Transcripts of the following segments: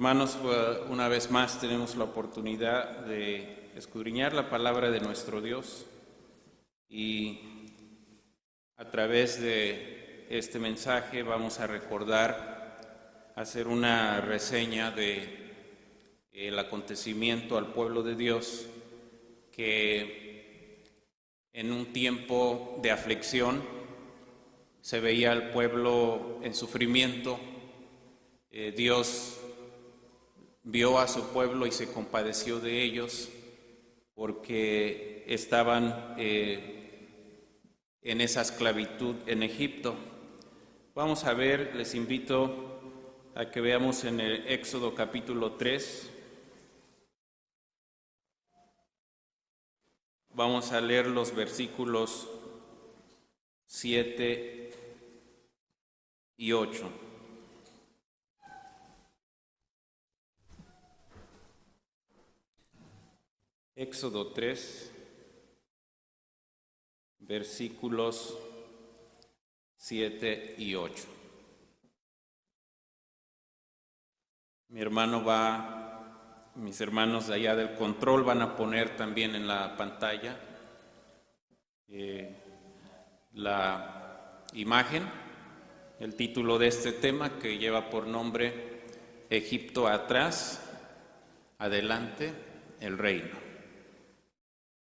Hermanos, una vez más tenemos la oportunidad de escudriñar la palabra de nuestro Dios y a través de este mensaje vamos a recordar, hacer una reseña de el acontecimiento al pueblo de Dios que en un tiempo de aflicción se veía al pueblo en sufrimiento. Dios vio a su pueblo y se compadeció de ellos porque estaban en esa esclavitud en Egipto. Vamos a ver, les invito a que veamos en el Éxodo capítulo 3. Vamos a leer los versículos 7 y 8. Éxodo 3, versículos 7 y 8. Mis hermanos de allá del control van a poner también en la pantalla la imagen, el título de este tema que lleva por nombre Egipto atrás, adelante el reino.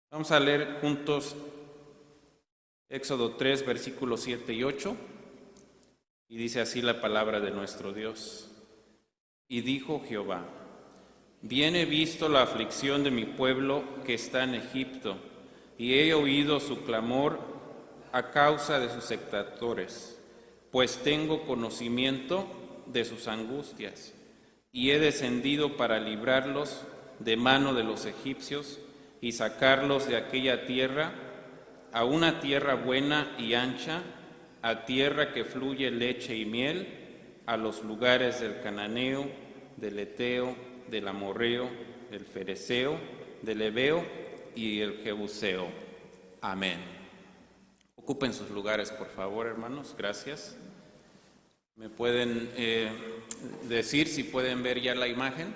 Vamos a leer juntos Éxodo 3, versículos 7 y 8, y dice así la palabra de nuestro Dios. Y dijo Jehová: bien he visto la aflicción de mi pueblo que está en Egipto, y he oído su clamor a causa de sus exactores, pues tengo conocimiento de sus angustias, y he descendido para librarlos de mano de los egipcios, y sacarlos de aquella tierra a una tierra buena y ancha, a tierra que fluye leche y miel, a los lugares del cananeo, del eteo, del amorreo, del fereceo, del heveo y el jebuseo. Amén. Ocupen sus lugares, por favor, hermanos. Gracias. ¿Me pueden decir si pueden ver ya la imagen?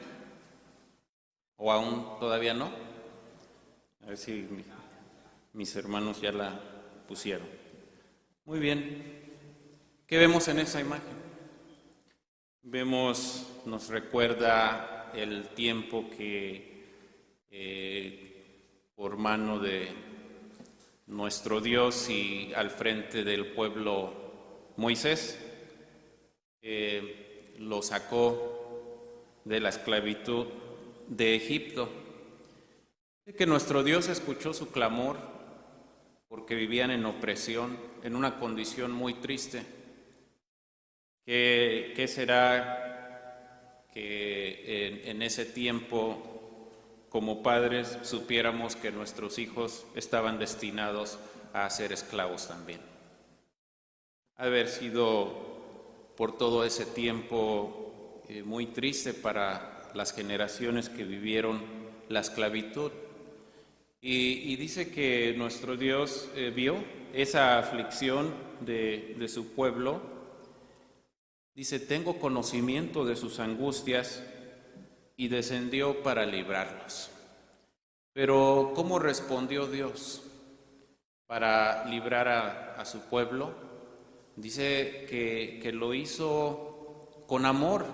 ¿O aún todavía no? A ver si mis hermanos ya la pusieron. Muy bien. ¿Qué vemos en esa imagen? Nos recuerda el tiempo que por mano de nuestro Dios y al frente del pueblo Moisés lo sacó de la esclavitud de Egipto. Que nuestro Dios escuchó su clamor porque vivían en opresión, en una condición muy triste. ¿Qué será que en ese tiempo, como padres, supiéramos que nuestros hijos estaban destinados a ser esclavos también? Haber sido por todo ese tiempo muy triste para las generaciones que vivieron la esclavitud. Y dice que nuestro Dios vio esa aflicción de su pueblo. Dice: tengo conocimiento de sus angustias, y descendió para librarlos. Pero ¿cómo respondió Dios para librar a su pueblo? Dice que lo hizo con amor.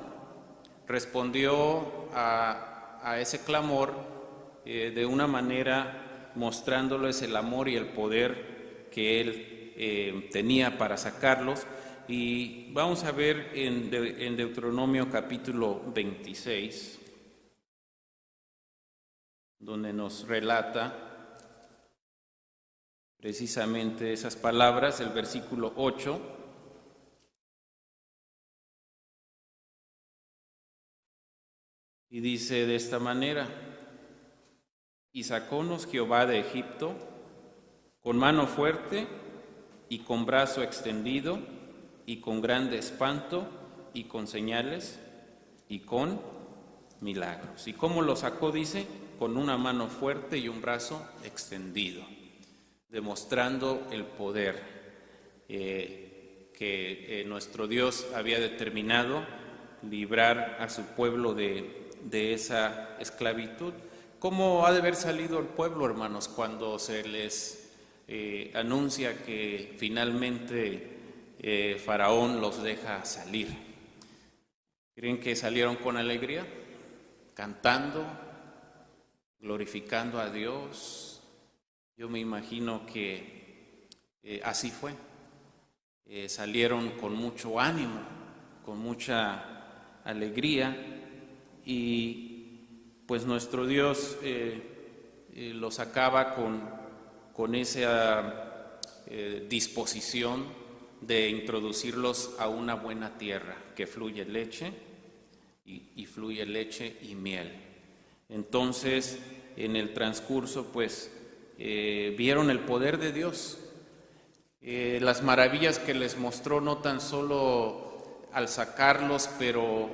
Respondió a ese clamor de una manera mostrándoles el amor y el poder que Él tenía para sacarlos. Y vamos a ver en Deuteronomio capítulo 26, donde nos relata precisamente esas palabras, el versículo 8. Y dice de esta manera: y sacónos Jehová de Egipto con mano fuerte y con brazo extendido y con grande espanto y con señales y con milagros. ¿Y cómo lo sacó? Dice: con una mano fuerte y un brazo extendido, demostrando el poder que nuestro Dios había determinado librar a su pueblo de esa esclavitud. ¿Cómo ha de haber salido el pueblo, hermanos, cuando se les anuncia que finalmente Faraón los deja salir? ¿Creen que salieron con alegría? Cantando, glorificando a Dios. Yo me imagino que así fue. Salieron con mucho ánimo, con mucha alegría, y pues nuestro Dios los acaba con esa disposición de introducirlos a una buena tierra que fluye leche y fluye leche y miel. Entonces, en el transcurso, pues, vieron el poder de Dios, las maravillas que les mostró, no tan solo al sacarlos, pero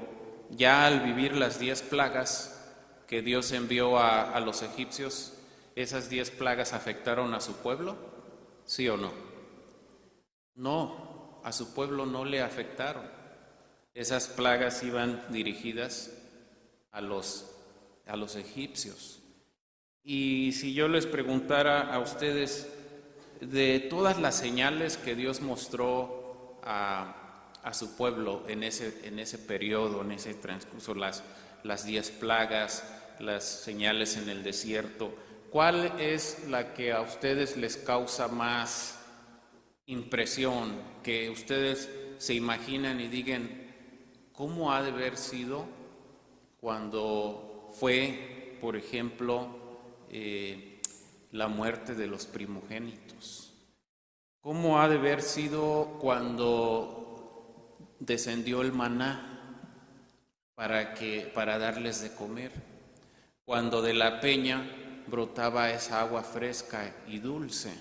ya al vivir las 10 plagas que Dios envió a los egipcios. ¿Esas 10 plagas afectaron a su pueblo? ¿Sí o no? No, a su pueblo no le afectaron. Esas plagas iban dirigidas a los egipcios. Y si yo les preguntara a ustedes, de todas las señales que Dios mostró a su pueblo en ese periodo, en ese transcurso, las 10 plagas, las señales en el desierto, ¿cuál es la que a ustedes les causa más impresión, que ustedes se imaginan y digan, ¿cómo ha de haber sido cuando fue, por ejemplo, la muerte de los primogénitos? ¿Cómo ha de haber sido cuando descendió el maná para darles de comer? Cuando de la peña brotaba esa agua fresca y dulce.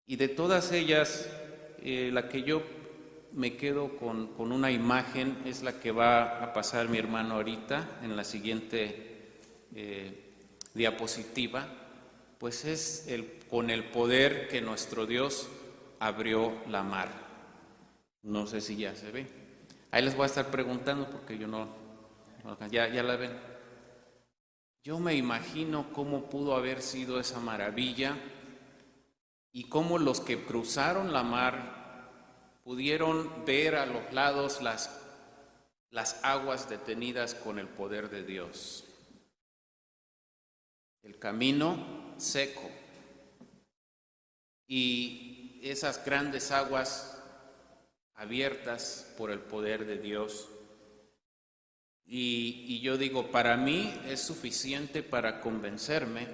Y de todas ellas, la que yo me quedo con una imagen es la que va a pasar mi hermano ahorita en la siguiente diapositiva, pues es con el poder que nuestro Dios abrió la mar. No sé si ya se ve. Ahí les voy a estar preguntando porque yo no ya la ven. Yo me imagino cómo pudo haber sido esa maravilla y cómo los que cruzaron la mar pudieron ver a los lados las aguas detenidas con el poder de Dios. El camino seco y esas grandes aguas abiertas por el poder de Dios. Y yo digo, para mí es suficiente para convencerme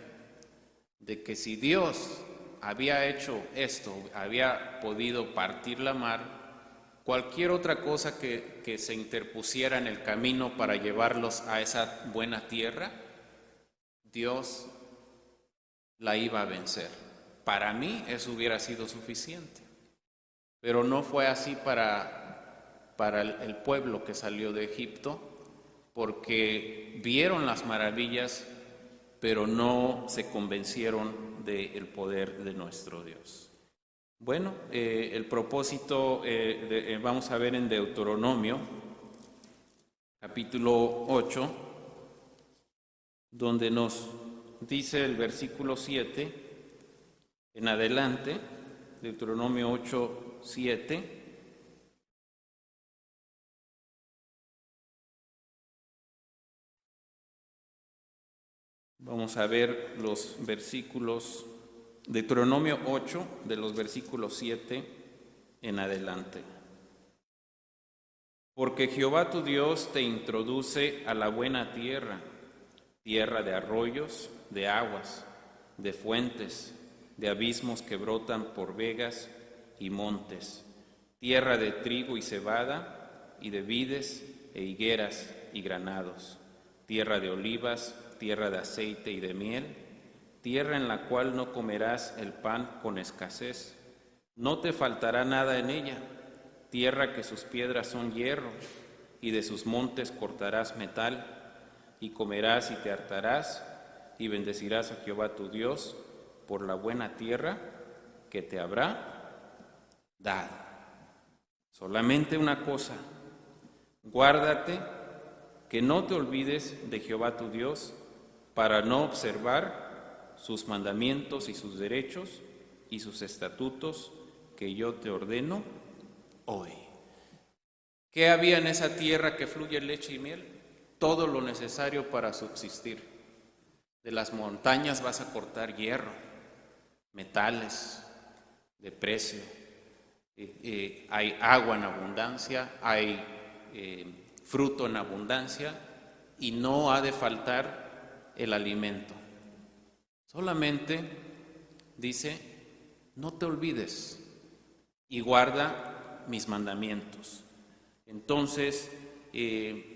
de que si Dios había hecho esto, había podido partir la mar, cualquier otra cosa que se interpusiera en el camino para llevarlos a esa buena tierra, Dios la iba a vencer. Para mí eso hubiera sido suficiente, pero no fue así para el pueblo que salió de Egipto, porque vieron las maravillas, pero no se convencieron del poder de nuestro Dios. Bueno, el propósito vamos a ver en Deuteronomio, capítulo 8, donde nos dice el versículo 7 en adelante, Deuteronomio 8, 7. Vamos a ver los versículos, Deuteronomio 8, de los versículos 7 en adelante. Porque Jehová tu Dios te introduce a la buena tierra, tierra de arroyos, de aguas, de fuentes, de abismos que brotan por vegas y montes, tierra de trigo y cebada, y de vides e higueras y granados, tierra de olivas, tierra de aceite y de miel, tierra en la cual no comerás el pan con escasez, no te faltará nada en ella, tierra que sus piedras son hierro, y de sus montes cortarás metal, y comerás y te hartarás, y bendecirás a Jehová tu Dios por la buena tierra que te habrá dado. Solamente una cosa, Guárdate que no te olvides de Jehová tu Dios para no observar sus mandamientos y sus derechos y sus estatutos que yo te ordeno hoy. ¿Qué había en esa tierra que fluye leche y miel? Todo lo necesario para subsistir. De las montañas vas a cortar hierro, metales de precio, hay agua en abundancia, hay fruto en abundancia y no ha de faltar el alimento. Solamente dice, no te olvides y guarda mis mandamientos. Entonces,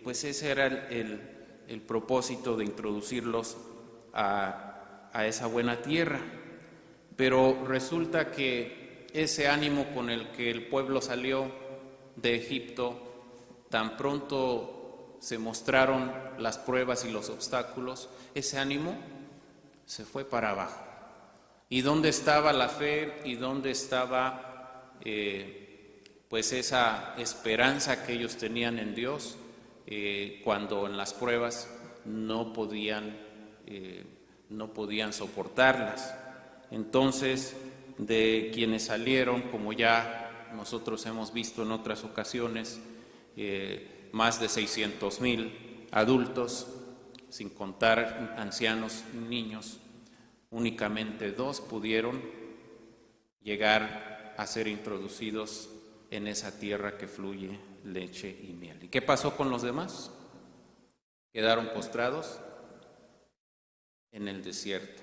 pues ese era el propósito de introducirlos a esa buena tierra. Pero resulta que ese ánimo con el que el pueblo salió de Egipto, tan pronto se mostraron las pruebas y los obstáculos, ese ánimo se fue para abajo. ¿Y dónde estaba la fe? ¿Y dónde estaba pues esa esperanza que ellos tenían en Dios cuando en las pruebas no podían soportarlas? Entonces, de quienes salieron, como ya nosotros hemos visto en otras ocasiones, más de 600,000 adultos, sin contar ancianos, niños, únicamente 2 pudieron llegar a ser introducidos en esa tierra que fluye leche y miel. ¿Y qué pasó con los demás? Quedaron postrados en el desierto.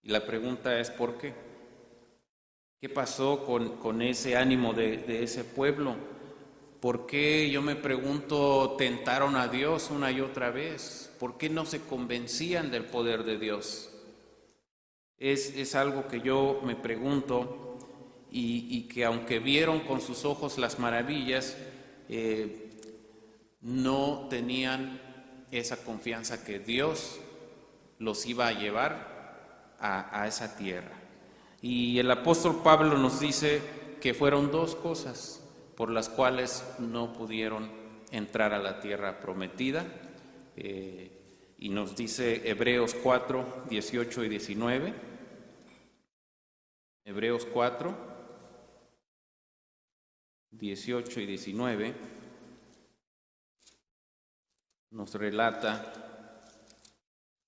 Y la pregunta es, ¿por qué? ¿Qué pasó con ese ánimo de ese pueblo? ¿Por qué, yo me pregunto, tentaron a Dios una y otra vez? ¿Por qué no se convencían del poder de Dios? Es algo que yo me pregunto y que aunque vieron con sus ojos las maravillas, no tenían esa confianza que Dios los iba a llevar a esa tierra. Y el apóstol Pablo nos dice que fueron 2 cosas por las cuales no pudieron entrar a la tierra prometida, y nos dice Hebreos 4, 18 y 19. Hebreos 4, 18 y 19 nos relata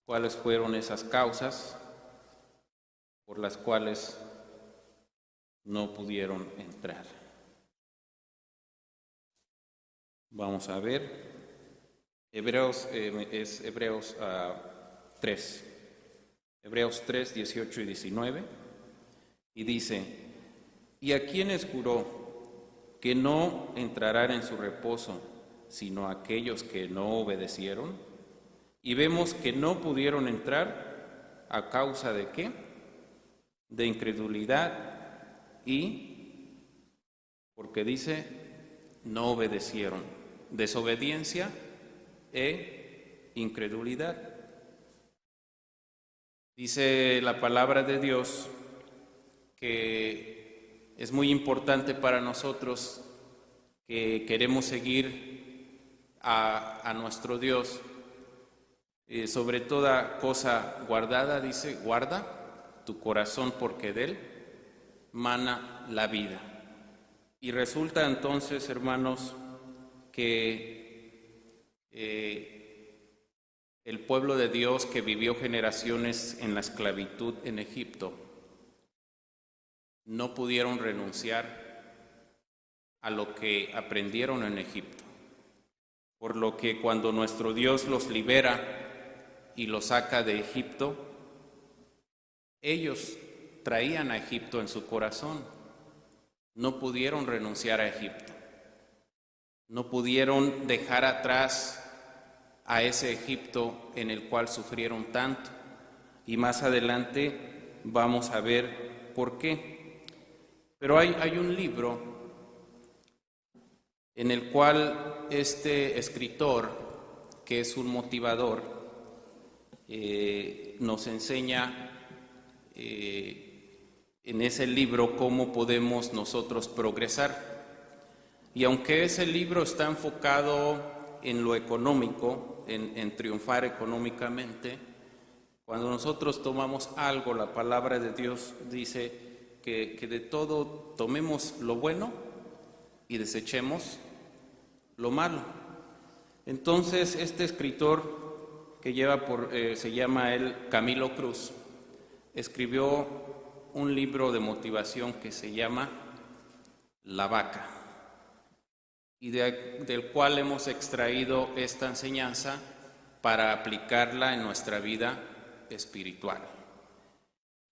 cuáles fueron esas causas por las cuales no pudieron entrar. Vamos a ver, Hebreos 3, Hebreos 3, 18 y 19, y dice, ¿y a quiénes juró que no entrarán en su reposo, sino a aquellos que no obedecieron? Y vemos que no pudieron entrar a causa de ¿qué? De incredulidad y porque dice, no obedecieron. Desobediencia e incredulidad. Dice la palabra de Dios que es muy importante para nosotros que queremos seguir a nuestro Dios, sobre toda cosa guardada, dice, guarda tu corazón porque de él mana la vida. Y resulta entonces, hermanos, que el pueblo de Dios que vivió generaciones en la esclavitud en Egipto no pudieron renunciar a lo que aprendieron en Egipto, por lo que cuando nuestro Dios los libera y los saca de Egipto, ellos traían a Egipto en su corazón, no pudieron renunciar a Egipto, no pudieron dejar atrás a ese Egipto en el cual sufrieron tanto, y más adelante vamos a ver por qué. Pero hay un libro en el cual este escritor, que es un motivador, nos enseña en ese libro cómo podemos nosotros progresar. Y aunque ese libro está enfocado en lo económico, en triunfar económicamente, cuando nosotros tomamos algo, la palabra de Dios dice que de todo tomemos lo bueno y desechemos lo malo. Entonces, este escritor que se llama él Camilo Cruz, escribió un libro de motivación que se llama La Vaca, y del cual hemos extraído esta enseñanza para aplicarla en nuestra vida espiritual.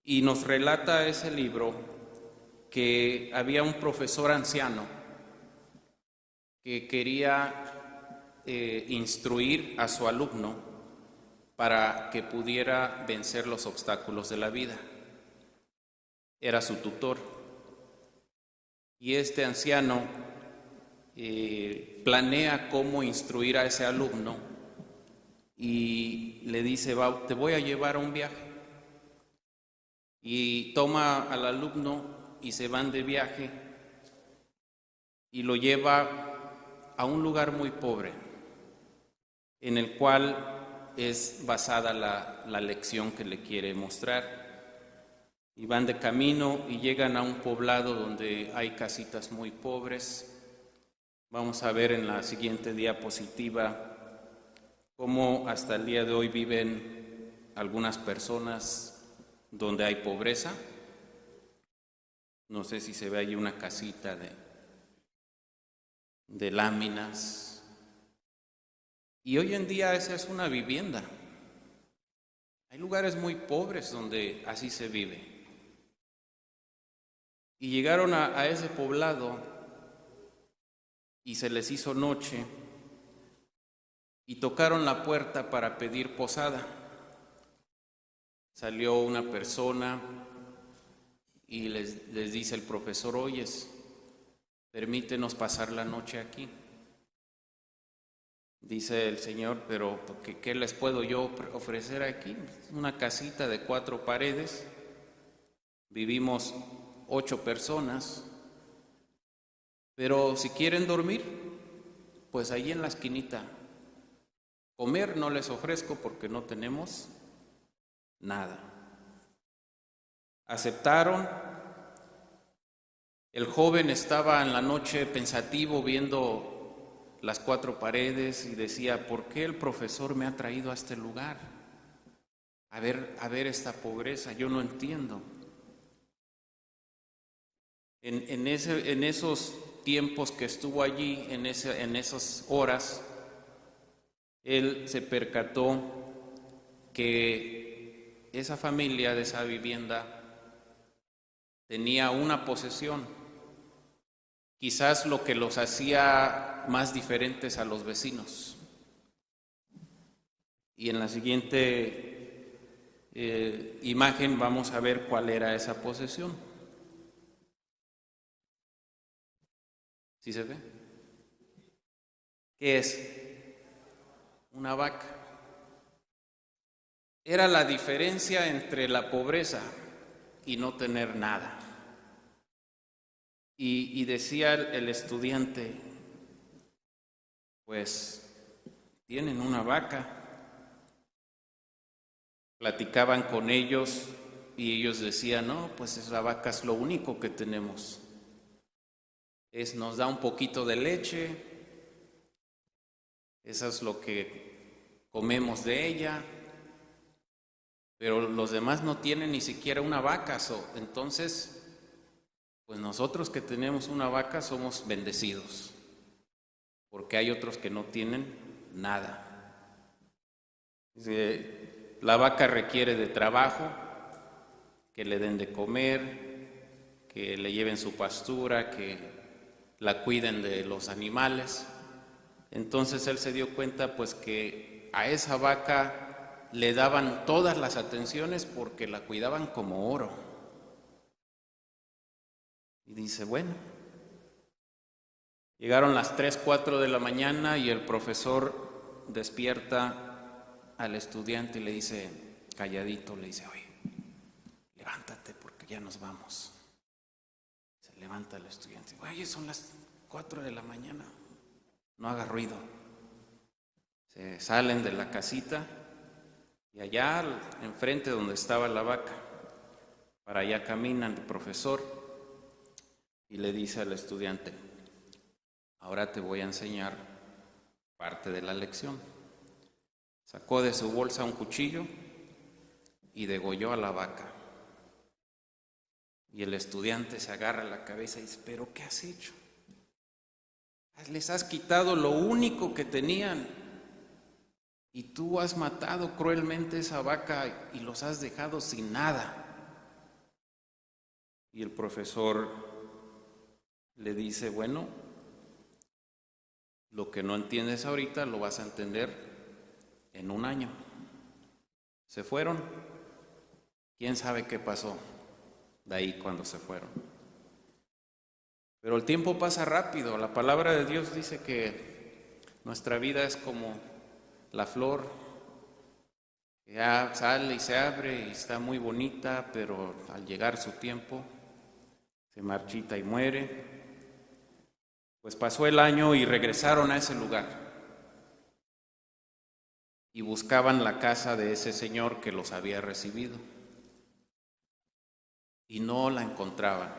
Y nos relata ese libro que había un profesor anciano que quería instruir a su alumno para que pudiera vencer los obstáculos de la vida. Era su tutor. Y este anciano planea cómo instruir a ese alumno y le dice: te voy a llevar a un viaje. Y toma al alumno y se van de viaje y lo lleva a un lugar muy pobre, en el cual es basada la lección que le quiere mostrar. Y van de camino y llegan a un poblado donde hay casitas muy pobres. Vamos a ver en la siguiente diapositiva cómo hasta el día de hoy viven algunas personas donde hay pobreza. No sé si se ve ahí una casita de láminas. Y hoy en día esa es una vivienda. Hay lugares muy pobres donde así se vive. Y llegaron a ese poblado y se les hizo noche y tocaron la puerta para pedir posada. Salió una persona y les dice el profesor: oyes, permítenos pasar la noche aquí. Dice el señor: pero ¿qué les puedo yo ofrecer aquí? Una casita de 4 paredes, vivimos 8 personas, pero si quieren dormir, pues ahí en la esquinita. Comer no les ofrezco porque no tenemos nada. Aceptaron. El joven estaba en la noche pensativo viendo las 4 paredes y decía: ¿por qué el profesor me ha traído a este lugar? A ver esta pobreza, yo no entiendo. En esos tiempos que estuvo allí, en esas horas, él se percató que esa familia de esa vivienda tenía una posesión, quizás lo que los hacía más diferentes a los vecinos. Y en la siguiente imagen vamos a ver cuál era esa posesión. ¿Sí se ve? ¿Qué es? Una vaca. Era la diferencia entre la pobreza y no tener nada. Y decía el estudiante: pues tienen una vaca. Platicaban con ellos y ellos decían: no, pues la vaca es lo único que tenemos. Nos da un poquito de leche, eso es lo que comemos de ella, pero los demás no tienen ni siquiera una vaca. Entonces, pues nosotros que tenemos una vaca somos bendecidos, porque hay otros que no tienen nada. La vaca requiere de trabajo, que le den de comer, que le lleven su pastura, que la cuiden de los animales. Entonces él se dio cuenta pues que a esa vaca le daban todas las atenciones porque la cuidaban como oro. Y dice: bueno, llegaron las 3, 4 de la mañana y el profesor despierta al estudiante y le dice, calladito, le dice: oye, levántate porque ya nos vamos. Se levanta el estudiante: oye, son las 4 de la mañana, no haga ruido. Se salen de la casita y allá enfrente donde estaba la vaca, para allá caminan el profesor y le dice al estudiante: ahora te voy a enseñar parte de la lección. Sacó de su bolsa un cuchillo y degolló a la vaca. Y el estudiante se agarra la cabeza y dice: ¿pero qué has hecho? Les has quitado lo único que tenían y tú has matado cruelmente esa vaca y los has dejado sin nada. Y el profesor le dice: bueno, lo que no entiendes ahorita lo vas a entender en un año. Se fueron. ¿Quién sabe qué pasó de ahí cuando se fueron? Pero el tiempo pasa rápido. La palabra de Dios dice que nuestra vida es como la flor, que ya sale y se abre y está muy bonita, pero al llegar su tiempo se marchita y muere. Pues pasó el año y regresaron a ese lugar y buscaban la casa de ese señor que los había recibido y no la encontraban.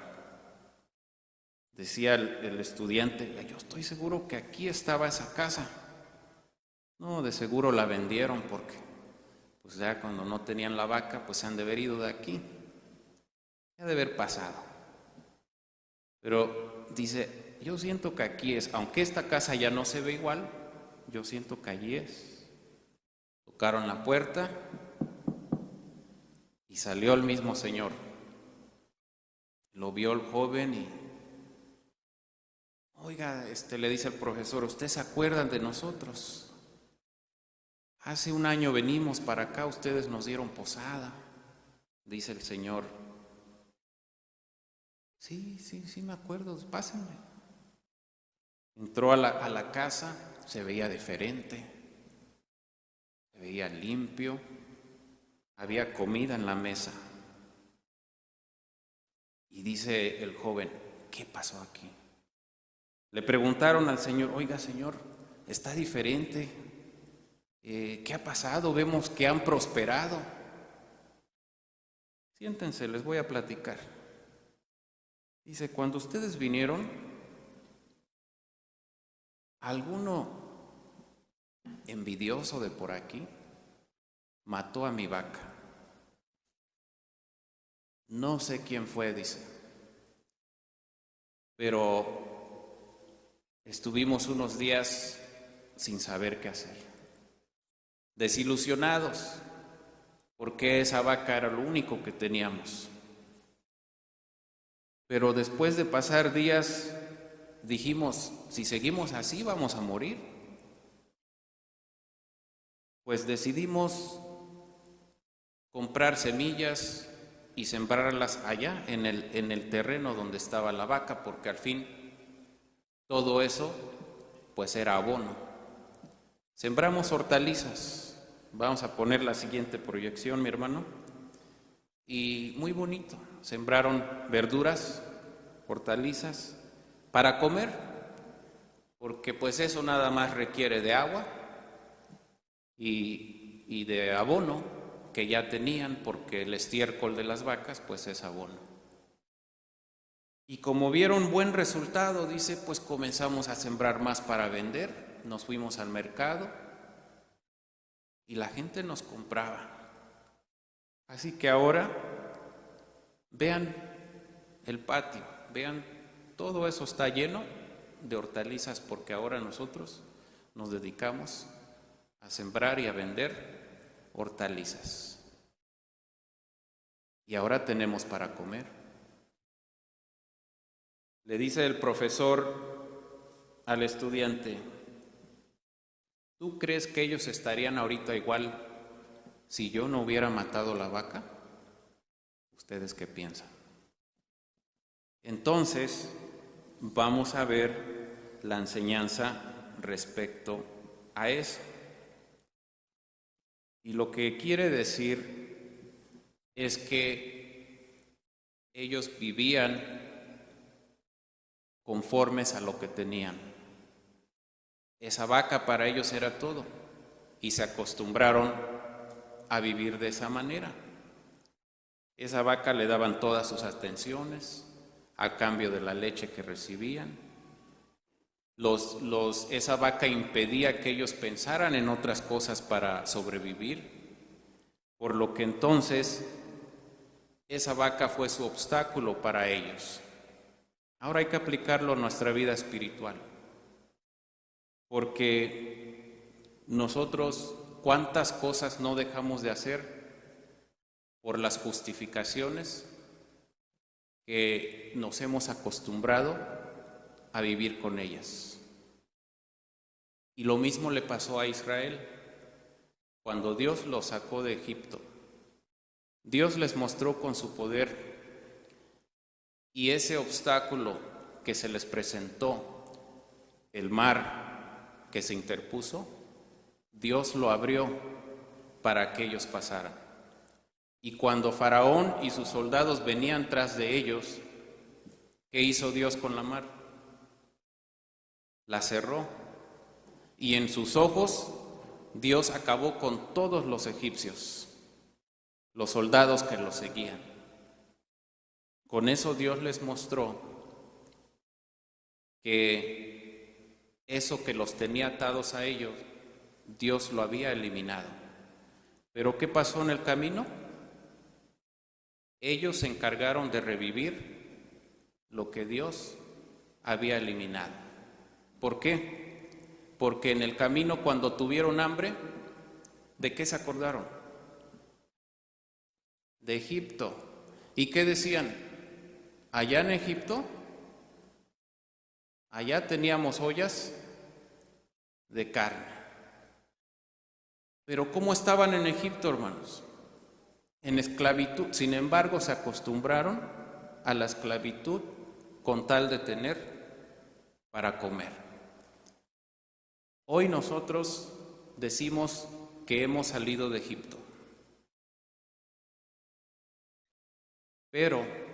Decía el estudiante: yo estoy seguro que aquí estaba esa casa. No, de seguro la vendieron porque pues ya cuando no tenían la vaca, pues se han de haber ido de aquí. Ya de haber pasado. Pero dice: yo siento que aquí es, aunque esta casa ya no se ve igual, yo siento que allí es. Tocaron la puerta y salió el mismo señor. Lo vio el joven y: oiga, le dice el profesor: ¿ustedes se acuerdan de nosotros? Hace un año venimos para acá, ustedes nos dieron posada. Dice el señor: sí, me acuerdo, pásenme. Entró a la casa, se veía diferente, se veía limpio, había comida en la mesa. Y dice el joven: ¿qué pasó aquí? Le preguntaron al señor: oiga, señor, está diferente, ¿qué ha pasado? Vemos que han prosperado. Siéntense, les voy a platicar. Dice: cuando ustedes vinieron, alguno envidioso de por aquí mató a mi vaca. No sé quién fue, dice, pero estuvimos unos días sin saber qué hacer, desilusionados, porque esa vaca era lo único que teníamos. Pero después de pasar días dijimos: si seguimos así vamos a morir. Pues decidimos comprar semillas y sembrarlas allá en el terreno donde estaba la vaca, porque al fin todo eso pues era abono. Sembramos hortalizas. Vamos a poner la siguiente proyección, mi hermano. Y muy bonito. Sembraron verduras, hortalizas para comer, porque pues eso nada más requiere de agua y de abono que ya tenían, porque el estiércol de las vacas pues es abono. Y como vieron buen resultado, dice, pues comenzamos a sembrar más para vender. Nos fuimos al mercado y la gente nos compraba. Así que ahora vean el patio, vean, todo eso está lleno de hortalizas, porque ahora nosotros nos dedicamos a sembrar y a vender hortalizas. Y ahora tenemos para comer. Le dice el profesor al estudiante: ¿tú crees que ellos estarían ahorita igual si yo no hubiera matado la vaca? ¿Ustedes qué piensan? Entonces, vamos a ver la enseñanza respecto a eso. Y lo que quiere decir es que ellos vivían conformes a lo que tenían. Esa vaca para ellos era todo y se acostumbraron a vivir de esa manera. Esa vaca le daban todas sus atenciones a cambio de la leche que recibían. Esa vaca impedía que ellos pensaran en otras cosas para sobrevivir, por lo que entonces esa vaca fue su obstáculo para ellos. Ahora hay que aplicarlo a nuestra vida espiritual, porque nosotros cuántas cosas no dejamos de hacer por las justificaciones que nos hemos acostumbrado a vivir con ellas. Y lo mismo le pasó a Israel cuando Dios los sacó de Egipto. Dios les mostró con su poder, y ese obstáculo que se les presentó, el mar que se interpuso, Dios lo abrió para que ellos pasaran. Y cuando Faraón y sus soldados venían tras de ellos, ¿qué hizo Dios con la mar? La cerró, y en sus ojos Dios acabó con todos los egipcios, los soldados que los seguían. Con eso Dios les mostró que eso que los tenía atados a ellos, Dios lo había eliminado. ¿Pero qué pasó en el camino? Ellos se encargaron de revivir lo que Dios había eliminado. ¿Por qué? Porque en el camino, cuando tuvieron hambre, ¿de qué se acordaron? De Egipto. ¿Y qué decían? Allá en Egipto, allá teníamos ollas de carne. Pero ¿cómo estaban en Egipto, hermanos? En esclavitud. Sin embargo, se acostumbraron a la esclavitud con tal de tener para comer. Hoy nosotros decimos que hemos salido de Egipto, pero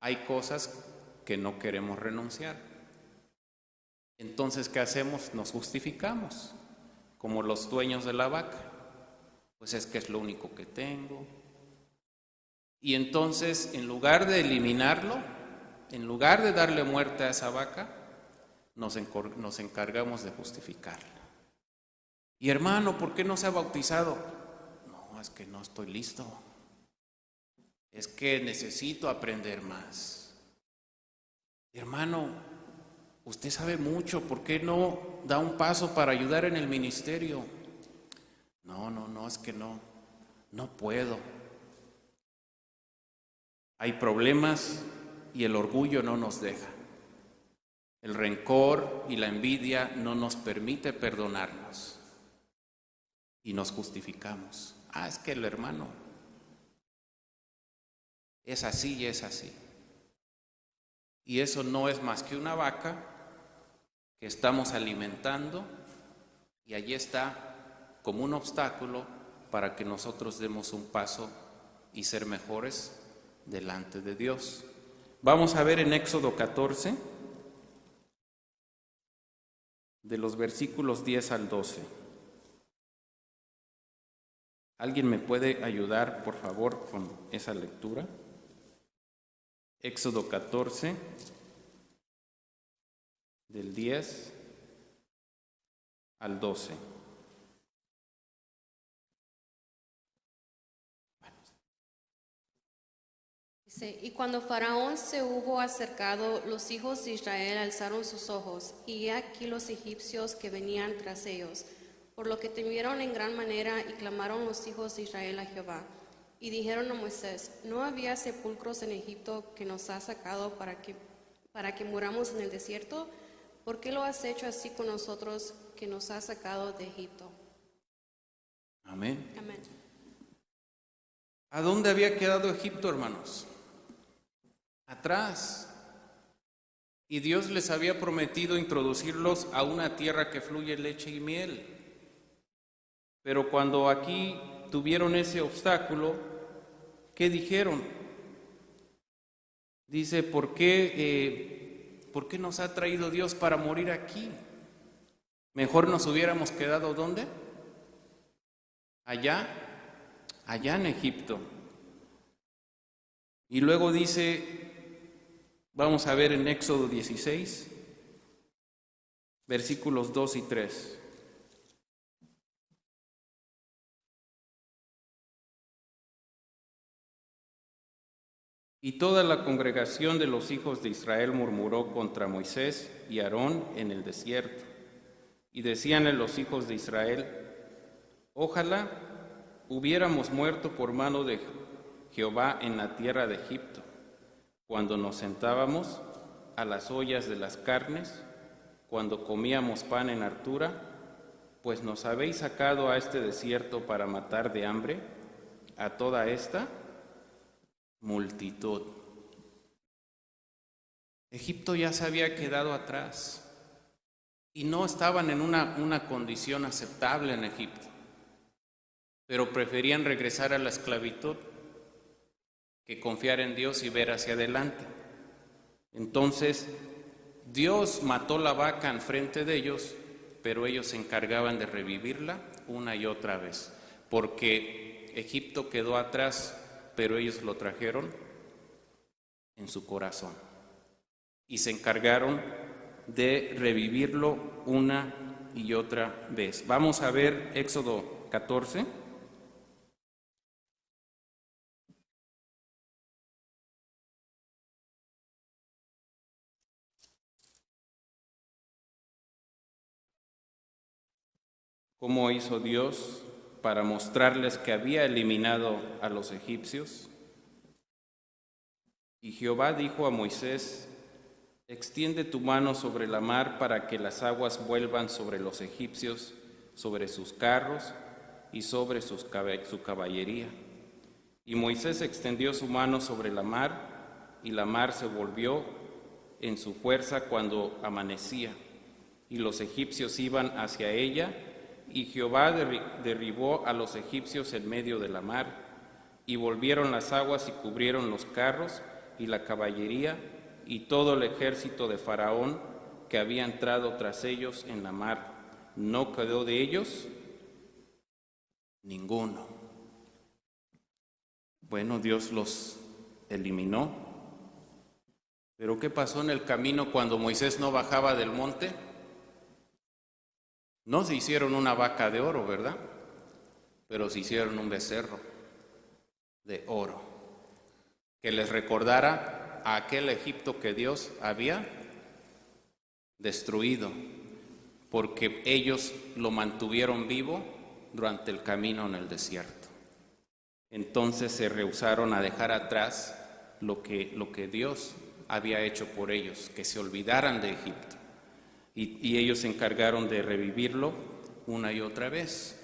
hay cosas que no queremos renunciar. Entonces, ¿qué hacemos? Nos justificamos, como los dueños de la vaca. Pues es que es lo único que tengo. Y entonces, en lugar de eliminarlo, en lugar de darle muerte a esa vaca, nos encargamos de justificarla. Y hermano, ¿por qué no se ha bautizado? No, es que no estoy listo. Es que necesito aprender más. Hermano, usted sabe mucho, ¿por qué no da un paso para ayudar en el ministerio? No, es que no puedo. Hay problemas y el orgullo no nos deja. El rencor y la envidia no nos permite perdonarnos. Y nos justificamos. Es que el hermano es así y es así. Y eso no es más que una vaca que estamos alimentando, y allí está como un obstáculo para que nosotros demos un paso y ser mejores delante de Dios. Vamos a ver en Éxodo 14, de los versículos 10 al 12. ¿Alguien me puede ayudar, por favor, con esa lectura? Éxodo 14, del 10 al 12. Dice, y cuando Faraón se hubo acercado, los hijos de Israel alzaron sus ojos, y he aquí los egipcios que venían tras ellos, por lo que temieron en gran manera, y clamaron los hijos de Israel a Jehová. Y dijeron a Moisés, ¿no había sepulcros en Egipto que nos has sacado para que muramos en el desierto? ¿Por qué lo has hecho así con nosotros, que nos has sacado de Egipto? Amén. Amén. ¿A dónde había quedado Egipto, hermanos? Atrás. Y Dios les había prometido introducirlos a una tierra que fluye leche y miel. Pero cuando aquí tuvieron ese obstáculo, ¿qué dijeron? Dice, ¿por qué ¿Por qué nos ha traído Dios para morir aquí? Mejor nos hubiéramos quedado ¿dónde? Allá en Egipto. Y luego dice, vamos a ver en Éxodo 16, versículos 2 y 3. Y toda la congregación de los hijos de Israel murmuró contra Moisés y Aarón en el desierto. Y decíanle los hijos de Israel, ojalá hubiéramos muerto por mano de Jehová en la tierra de Egipto, cuando nos sentábamos a las ollas de las carnes, cuando comíamos pan en hartura, pues nos habéis sacado a este desierto para matar de hambre a toda esta multitud. Egipto ya se había quedado atrás y no estaban en una condición aceptable en Egipto, pero preferían regresar a la esclavitud que confiar en Dios y ver hacia adelante. Entonces Dios mató la vaca en frente de ellos, pero ellos se encargaban de revivirla una y otra vez, porque Egipto quedó atrás, pero ellos lo trajeron en su corazón y se encargaron de revivirlo una y otra vez. Vamos a ver Éxodo 14. ¿Cómo hizo Dios para mostrarles que había eliminado a los egipcios? Y Jehová dijo a Moisés, extiende tu mano sobre la mar para que las aguas vuelvan sobre los egipcios, sobre sus carros y sobre su caballería. Y Moisés extendió su mano sobre la mar, y la mar se volvió en su fuerza cuando amanecía, y los egipcios iban hacia ella, y Jehová derribó a los egipcios en medio de la mar, y volvieron las aguas y cubrieron los carros y la caballería y todo el ejército de Faraón que había entrado tras ellos en la mar. No quedó de ellos ninguno. Bueno, Dios los eliminó. Pero ¿qué pasó en el camino cuando Moisés no bajaba del monte? No se hicieron una vaca de oro, ¿verdad? Pero se hicieron un becerro de oro que les recordara a aquel Egipto que Dios había destruido, porque ellos lo mantuvieron vivo durante el camino en el desierto. Entonces se rehusaron a dejar atrás lo que Dios había hecho por ellos, que se olvidaran de Egipto. Y ellos se encargaron de revivirlo una y otra vez.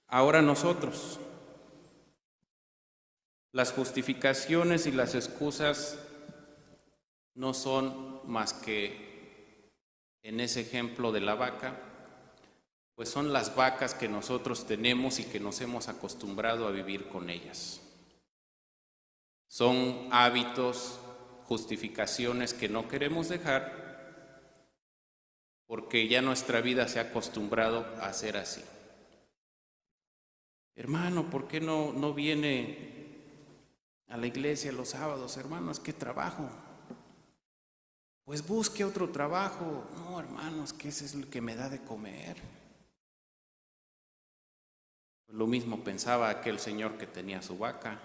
Ahora nosotros, las justificaciones y las excusas no son más que, en ese ejemplo de la vaca, pues son las vacas que nosotros tenemos y que nos hemos acostumbrado a vivir con ellas. Son hábitos, justificaciones que no queremos dejar porque ya nuestra vida se ha acostumbrado a ser así. Hermano, ¿por qué no viene a la iglesia los sábados? Hermano, es que trabajo. Pues busque otro trabajo. No, hermano, es que ese es el que me da de comer. Lo mismo pensaba aquel señor que tenía su vaca.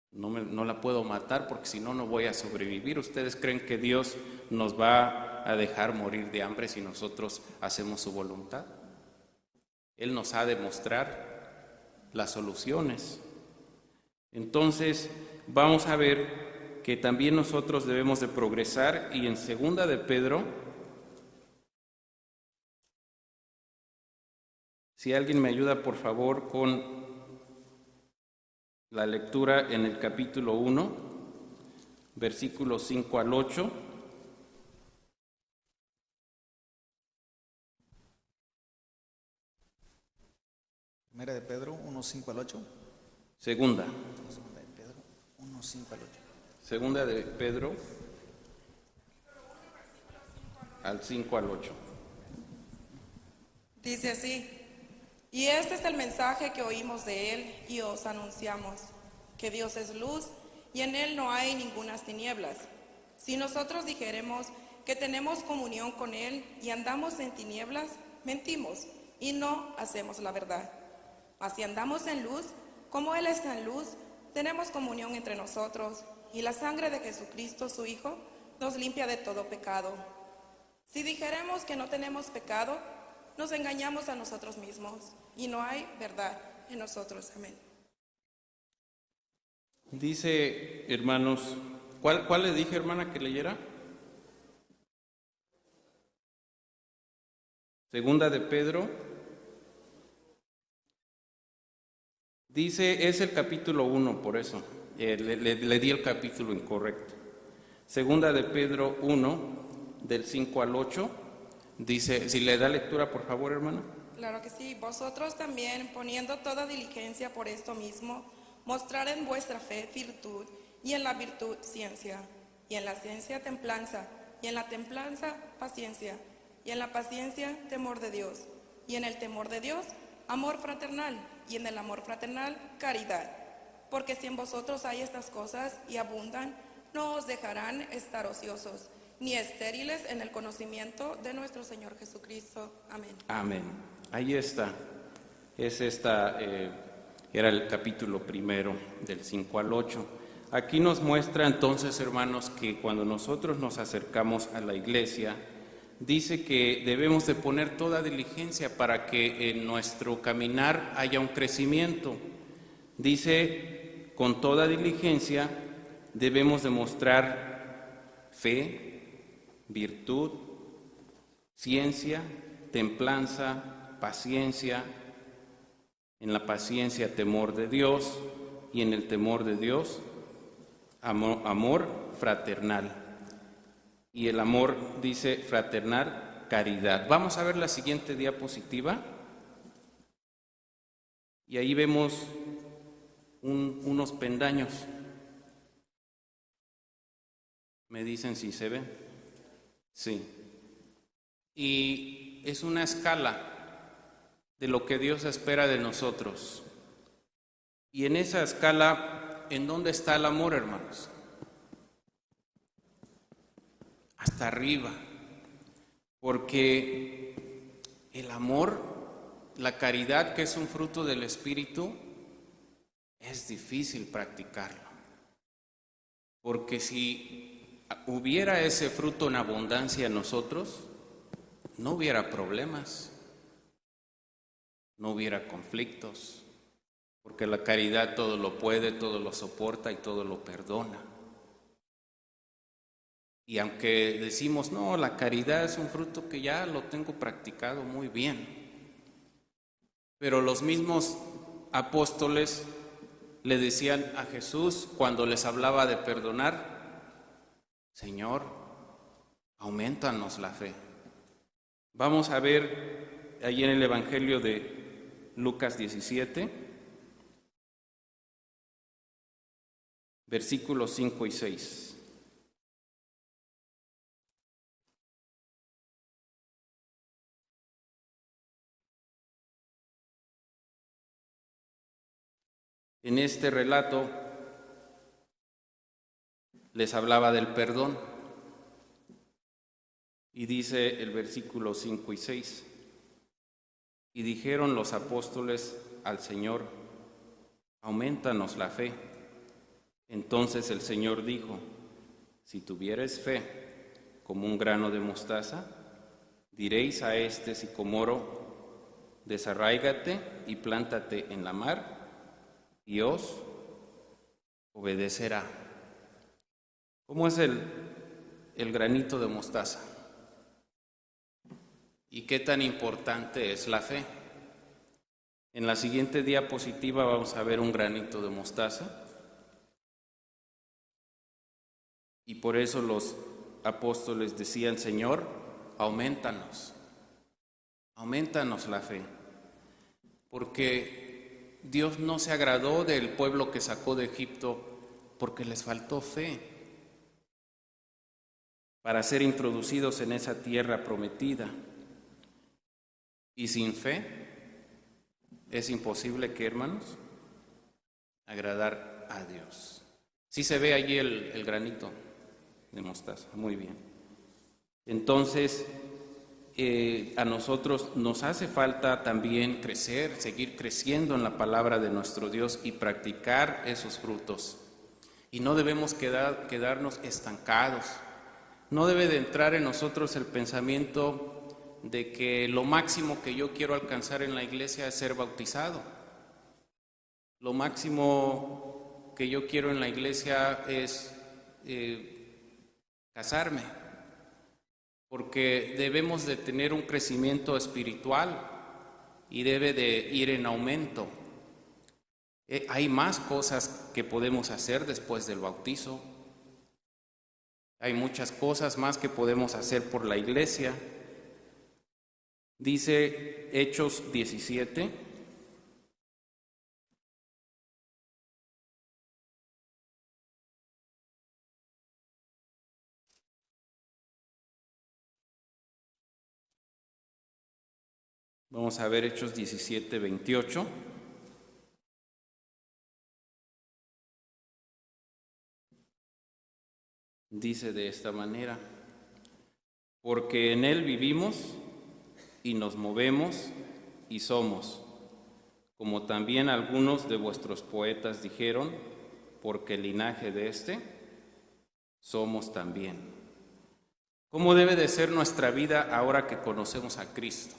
No la puedo matar porque si no, no voy a sobrevivir. ¿Ustedes creen que Dios nos va a dejar morir de hambre si nosotros hacemos su voluntad? Él nos ha de mostrar las soluciones. Entonces, vamos a ver que también nosotros debemos de progresar, y en 2 de Pedro, si alguien me ayuda por favor con la lectura en el capítulo 1, versículos 5 al 8. Primera de Pedro 1, 5 al 8. Segunda. Segunda de Pedro 1, 5 al 8. Segunda de Pedro, al 5 al 8. Dice así: y este es el mensaje que oímos de él y os anunciamos, que Dios es luz y en él no hay ningunas tinieblas. Si nosotros dijéremos que tenemos comunión con él y andamos en tinieblas, mentimos y no hacemos la verdad. Mas si andamos en luz, como él está en luz, tenemos comunión entre nosotros, y la sangre de Jesucristo, su Hijo, nos limpia de todo pecado. Si dijéremos que no tenemos pecado, nos engañamos a nosotros mismos, y no hay verdad en nosotros. Amén. Dice, hermanos, ¿cuál le dije, hermana, que leyera? Segunda de Pedro. Dice, es el capítulo 1, por eso. Le di el capítulo incorrecto. Segunda de Pedro 1, del 5 al 8. Dice, si le da lectura, por favor, hermana. Claro que sí. Vosotros también, poniendo toda diligencia por esto mismo, mostrar en vuestra fe virtud, y en la virtud ciencia, y en la ciencia templanza, y en la templanza paciencia, y en la paciencia temor de Dios, y en el temor de Dios amor fraternal, y en el amor fraternal caridad. Porque si en vosotros hay estas cosas y abundan, no os dejarán estar ociosos, ni estériles en el conocimiento de nuestro Señor Jesucristo. Amén. Amén. Ahí está. Era el capítulo primero, del 5 al 8. Aquí nos muestra entonces, hermanos, que cuando nosotros nos acercamos a la iglesia, dice que debemos de poner toda diligencia para que en nuestro caminar haya un crecimiento. Dice, con toda diligencia debemos demostrar fe, virtud, ciencia, templanza, paciencia, en la paciencia temor de Dios y en el temor de Dios amor fraternal. Y el amor, dice, fraternal, caridad. Vamos a ver la siguiente diapositiva. Y ahí vemos unos pendaños. ¿Me dicen si se ven? Sí. Y es una escala de lo que Dios espera de nosotros. Y en esa escala, ¿en dónde está el amor, hermanos? Hasta arriba, porque el amor, la caridad, que es un fruto del Espíritu, es difícil practicarlo, porque si hubiera ese fruto en abundancia en nosotros, no hubiera problemas, no hubiera conflictos, porque la caridad todo lo puede, todo lo soporta y todo lo perdona. Y aunque decimos, no, la caridad es un fruto que ya lo tengo practicado muy bien, pero los mismos apóstoles le decían a Jesús cuando les hablaba de perdonar, Señor, aumentanos la fe. Vamos a ver ahí en el Evangelio de Lucas 17, versículos 5 y 6. En este relato les hablaba del perdón y dice el versículo 5 y 6, y dijeron los apóstoles al Señor, aumentanos la fe. Entonces el Señor dijo, si tuvieres fe como un grano de mostaza, diréis a este sicomoro, desarráigate y plántate en la mar, y os obedecerá. ¿Cómo es el granito de mostaza? ¿Y qué tan importante es la fe? En la siguiente diapositiva vamos a ver un granito de mostaza. Y por eso los apóstoles decían, Señor, aumentanos la fe. Porque Dios no se agradó del pueblo que sacó de Egipto porque les faltó fe. para ser introducidos en esa tierra prometida. Y sin fe es imposible, ¿qué, hermanos? Agradar a Dios. Sí se ve allí el granito de mostaza, muy bien. Entonces, a nosotros nos hace falta también crecer, seguir creciendo en la palabra de nuestro Dios y practicar esos frutos. Y no debemos quedarnos estancados. No debe de entrar en nosotros el pensamiento de que lo máximo que yo quiero alcanzar en la iglesia es ser bautizado. Lo máximo que yo quiero en la iglesia es casarme, porque debemos de tener un crecimiento espiritual y debe de ir en aumento. Hay más cosas que podemos hacer después del bautizo. Hay muchas cosas más que podemos hacer por la iglesia. Dice Hechos 17. Vamos a ver Hechos 17, 28. Dice de esta manera: porque en Él vivimos y nos movemos y somos, como también algunos de vuestros poetas dijeron, porque el linaje de éste somos también. ¿Cómo debe de ser nuestra vida ahora que conocemos a Cristo?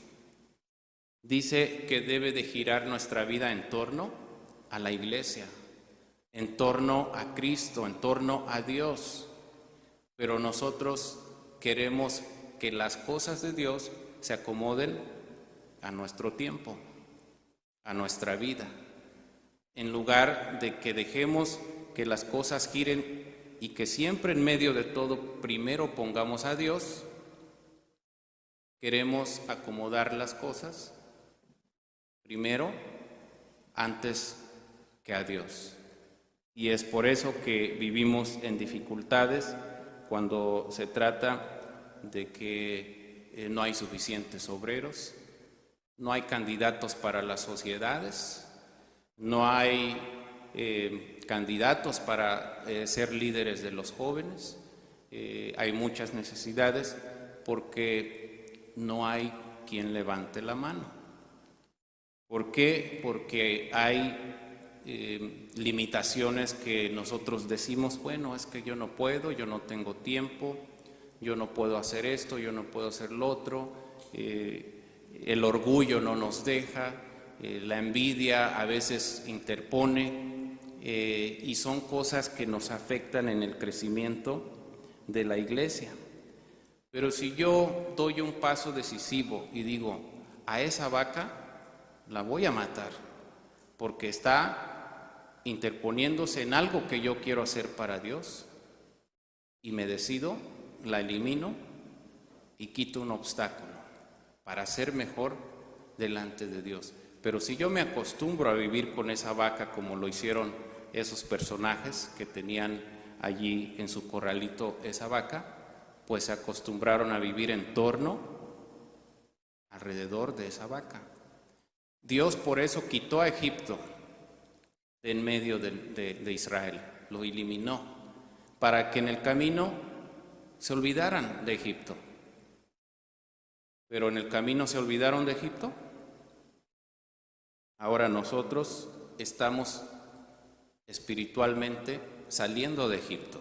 Dice que debe de girar nuestra vida en torno a la iglesia, en torno a Cristo, en torno a Dios. Pero nosotros queremos que las cosas de Dios se acomoden a nuestro tiempo, a nuestra vida, en lugar de que dejemos que las cosas giren y que siempre en medio de todo primero pongamos a Dios. Queremos acomodar las cosas primero antes que a Dios. Y es por eso que vivimos en dificultades cuando se trata de que no hay suficientes obreros, no hay candidatos para las sociedades, no hay candidatos para ser líderes de los jóvenes. Hay muchas necesidades porque no hay quien levante la mano. ¿Por qué? Porque hay limitaciones que nosotros decimos, bueno, es que yo no puedo, yo no tengo tiempo, yo no puedo hacer esto, yo no puedo hacer lo otro, el orgullo no nos deja, la envidia a veces interpone, y son cosas que nos afectan en el crecimiento de la iglesia. Pero si yo doy un paso decisivo y digo, a esa vaca la voy a matar, porque está interponiéndose en algo que yo quiero hacer para Dios, y me decido, la elimino y quito un obstáculo para ser mejor delante de Dios. Pero si yo me acostumbro a vivir con esa vaca como lo hicieron esos personajes que tenían allí en su corralito esa vaca, pues se acostumbraron a vivir en torno, alrededor de esa vaca. Dios por eso quitó a Egipto de en medio de Israel, lo eliminó, para que en el camino se olvidaran de Egipto. Pero en el camino se olvidaron de Egipto. Ahora nosotros estamos espiritualmente saliendo de Egipto,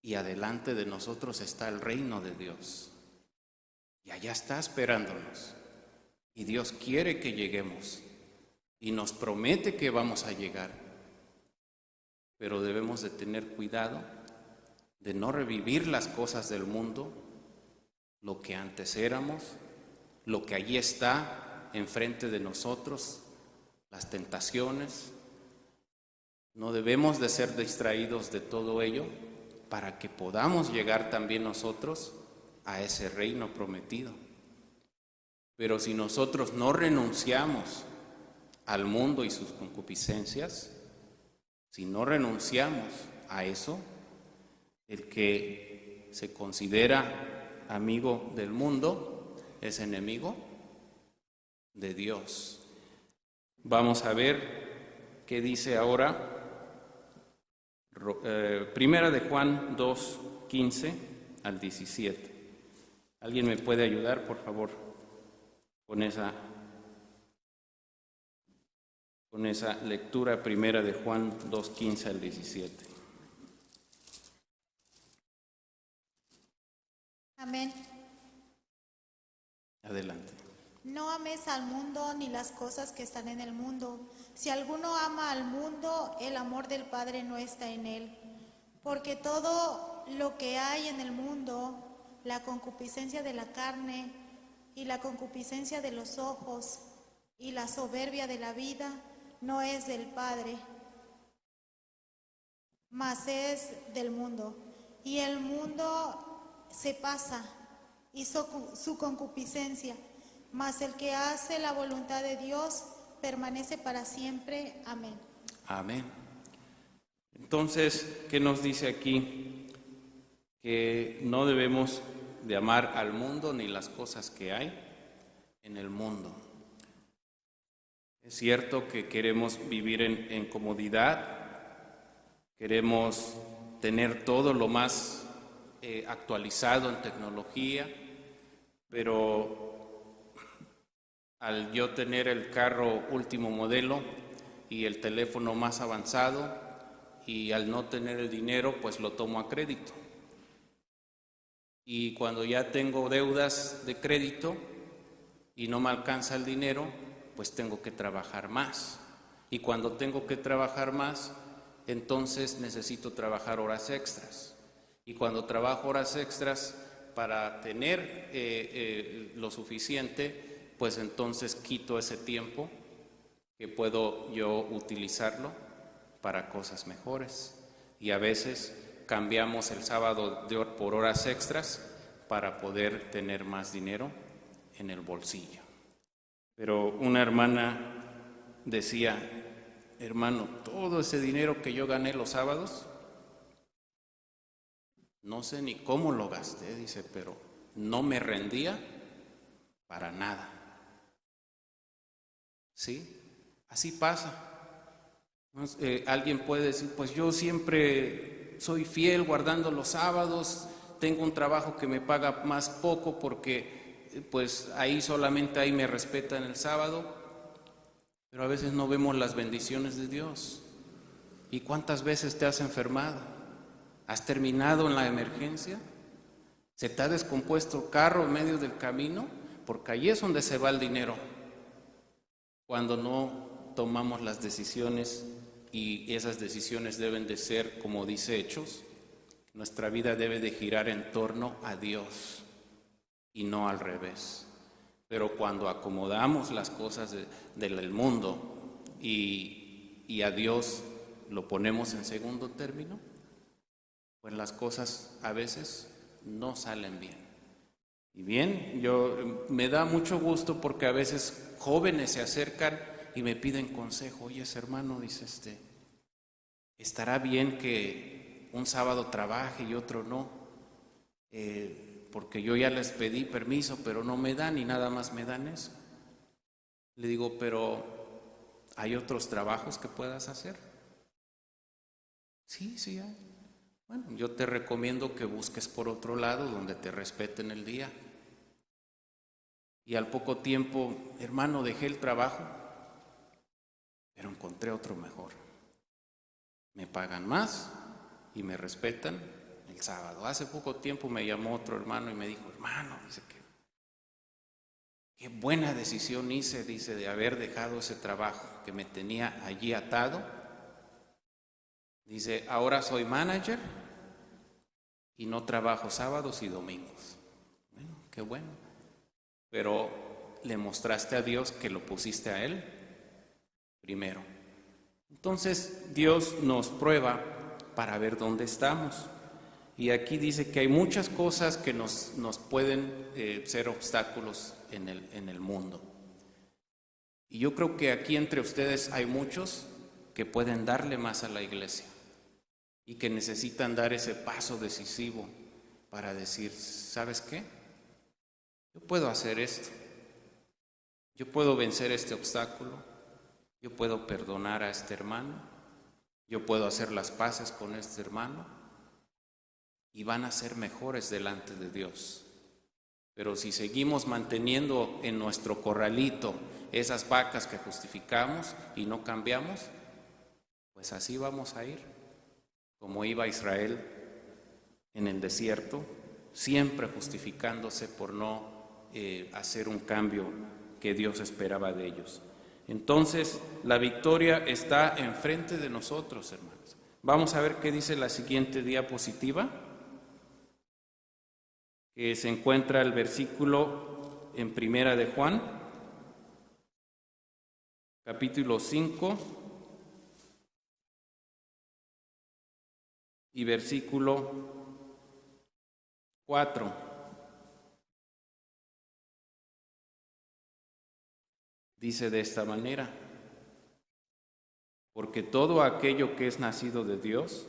y adelante de nosotros está el reino de Dios, y allá está esperándonos, y Dios quiere que lleguemos y nos promete que vamos a llegar, pero debemos de tener cuidado de no revivir las cosas del mundo, lo que antes éramos, lo que allí está enfrente de nosotros, las tentaciones. No debemos de ser distraídos de todo ello para que podamos llegar también nosotros a ese reino prometido. Pero si nosotros no renunciamos al mundo y sus concupiscencias, si no renunciamos a eso, el que se considera amigo del mundo es enemigo de Dios. Vamos a ver qué dice ahora Primera de Juan 2, 15 al 17. ¿Alguien me puede ayudar, por favor, con esa lectura? Primera de Juan 2, 15 al 17. Amén. Adelante. No ames al mundo ni las cosas que están en el mundo. Si alguno ama al mundo, el amor del Padre no está en él. Porque todo lo que hay en el mundo, la concupiscencia de la carne y la concupiscencia de los ojos y la soberbia de la vida, no es del Padre, mas es del mundo. Y el mundo se pasa y su concupiscencia, mas el que hace la voluntad de Dios permanece para siempre. Amén. Amén. Entonces, ¿qué nos dice aquí? Que no debemos de amar al mundo ni las cosas que hay en el mundo. Es cierto que queremos vivir en comodidad, queremos tener todo lo más actualizado en tecnología, pero al yo tener el carro último modelo y el teléfono más avanzado, y al no tener el dinero, pues lo tomo a crédito. Y cuando ya tengo deudas de crédito y no me alcanza el dinero, pues tengo que trabajar más. Y cuando tengo que trabajar más, entonces necesito trabajar horas extras. Y cuando trabajo horas extras para tener lo suficiente, pues entonces quito ese tiempo que puedo yo utilizarlo para cosas mejores. Y a veces cambiamos el sábado por horas extras para poder tener más dinero en el bolsillo. Pero una hermana decía: hermano, todo ese dinero que yo gané los sábados, no sé ni cómo lo gasté, dice, pero no me rendía para nada. ¿Sí? Así pasa. Alguien puede decir: pues yo siempre soy fiel guardando los sábados, tengo un trabajo que me paga más poco porque pues ahí solamente me respetan el sábado, pero a veces no vemos las bendiciones de Dios. ¿Y cuántas veces te has enfermado? ¿Has terminado en la emergencia? ¿Se te ha descompuesto el carro en medio del camino? Porque ahí es donde se va el dinero, cuando no tomamos las decisiones. Y esas decisiones deben de ser, como dice Hechos, nuestra vida debe de girar en torno a Dios y no al revés. Pero cuando acomodamos las cosas del mundo y a Dios lo ponemos en segundo término, pues las cosas a veces no salen bien. Y bien, me da mucho gusto porque a veces jóvenes se acercan y me piden consejo. Oye, hermano, dice ¿estará bien que un sábado trabaje y otro no? Porque yo ya les pedí permiso, pero no me dan y nada más me dan eso. Le digo: pero ¿hay otros trabajos que puedas hacer? Sí hay. Bueno, yo te recomiendo que busques por otro lado donde te respeten el día. Y al poco tiempo: hermano, dejé el trabajo, pero encontré otro mejor. Me pagan más y me respetan el sábado. Hace poco tiempo me llamó otro hermano y me dijo: hermano, dice que qué buena decisión hice, dice, de haber dejado ese trabajo que me tenía allí atado. Dice: ahora soy manager y no trabajo sábados y domingos. Bueno, qué bueno. Pero le mostraste a Dios que lo pusiste a Él primero. Entonces Dios nos prueba para ver dónde estamos. Y aquí dice que hay muchas cosas que nos pueden ser obstáculos en el mundo. Y yo creo que aquí entre ustedes hay muchos que pueden darle más a la iglesia y que necesitan dar ese paso decisivo para decir, ¿sabes qué? Yo puedo hacer esto, yo puedo vencer este obstáculo, yo puedo perdonar a este hermano, yo puedo hacer las paces con este hermano y van a ser mejores delante de Dios. Pero si seguimos manteniendo en nuestro corralito esas vacas que justificamos y no cambiamos, pues así vamos a ir, como iba Israel en el desierto, siempre justificándose por no hacer un cambio que Dios esperaba de ellos. Entonces, la victoria está enfrente de nosotros, hermanos. Vamos a ver qué dice la siguiente diapositiva, que se encuentra el versículo en Primera de Juan, capítulo 5 y versículo 4. Dice de esta manera: porque todo aquello que es nacido de Dios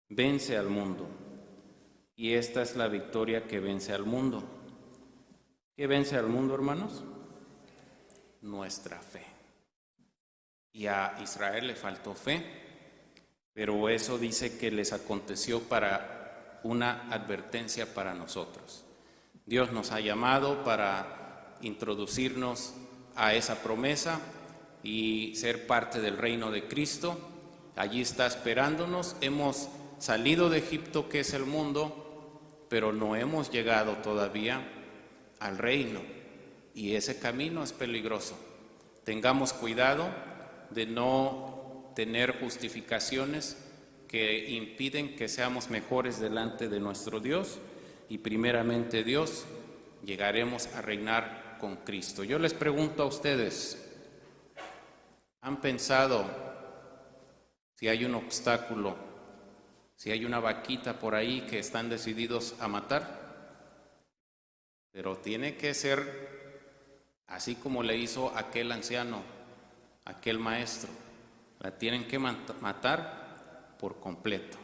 vence al mundo, y esta es la victoria que vence al mundo. ¿Qué vence al mundo, hermanos? Nuestra fe. Y a Israel le faltó fe, pero eso dice que les aconteció para una advertencia para nosotros. Dios nos ha llamado para introducirnos a esa promesa y ser parte del reino de Cristo. Allí está esperándonos. Hemos salido de Egipto, que es el mundo, pero no hemos llegado todavía al reino, y ese camino es peligroso. Tengamos cuidado de no tener justificaciones que impiden que seamos mejores delante de nuestro Dios, y primeramente Dios, llegaremos a reinar con Cristo. Yo les pregunto a ustedes, ¿han pensado si hay un obstáculo, si hay una vaquita por ahí que están decididos a matar? Pero tiene que ser así como le hizo aquel anciano, aquel maestro. La tienen que matar por completo.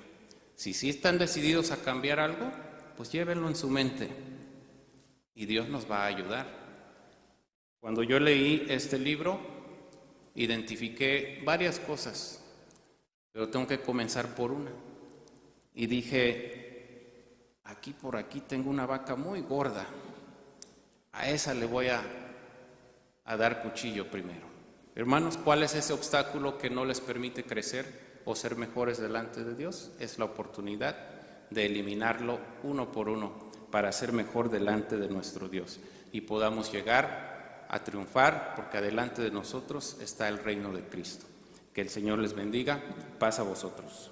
Si sí están decididos a cambiar algo, pues llévenlo en su mente y Dios nos va a ayudar. Cuando yo leí este libro, identifiqué varias cosas, pero tengo que comenzar por una. Y dije, por aquí tengo una vaca muy gorda, a esa le voy a dar cuchillo primero. Hermanos, ¿cuál es ese obstáculo que no les permite crecer o ser mejores delante de Dios? Es la oportunidad de eliminarlo uno por uno para ser mejor delante de nuestro Dios y podamos llegar a triunfar, porque adelante de nosotros está el reino de Cristo. Que el Señor les bendiga. Paz a vosotros.